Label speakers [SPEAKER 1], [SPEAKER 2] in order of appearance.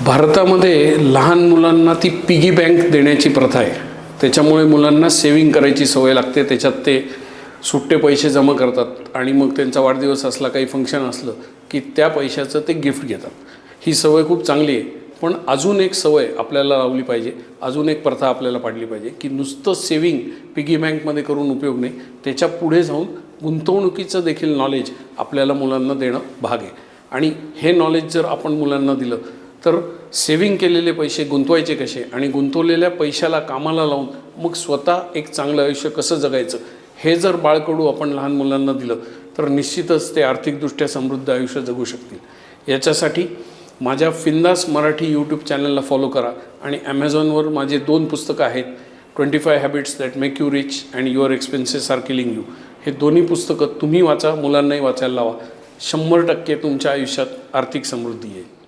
[SPEAKER 1] भारतामध्ये लहान मुलांना ती पिगी बँक देण्याची प्रथा आहे. त्याच्यामुळे मुलांना सेविंग करायची सवय लागते. त्याच्यात ते सुट्टे पैसे जमा करतात आणि मग त्यांचा वाढदिवस असला, काही फंक्शन असलं की त्या पैशाचं ते गिफ्ट घेतात. ही सवय खूप चांगली आहे. पण अजून एक सवय आपल्याला लावली पाहिजे, अजून एक प्रथा आपल्याला पाडली पाहिजे की नुसतं सेविंग पिगी बँकमध्ये करून उपयोग नाही. त्याच्या पुढे जाऊन गुंतवणुकीचं देखील नॉलेज आपल्याला मुलांना देणं भाग आहे. आणि हे नॉलेज जर आपण मुलांना दिलं तर सेविंग केलेले पैसे गुंतवायचे कसे आणि गुंतवलेल्या पैशाला कामाला लावून मग स्वतः एक चांगलं आयुष्य कसं जगायचं हे जर बाळकडू आपण लहान मुलांना दिलं तर निश्चितच ते आर्थिकदृष्ट्या समृद्ध आयुष्य जगू शकतील. याच्यासाठी माझ्या फिंदास मराठी यूट्यूब चॅनलला फॉलो करा आणि ॲमेझॉनवर माझे 2 पुस्तकं आहेत, 25 habits that make you rich and your expenses are killing you. हे दोन्ही पुस्तकं तुम्ही वाचा, मुलांनाही वाचायला लावा. 100% तुमच्या आयुष्यात आर्थिक समृद्धी येईल.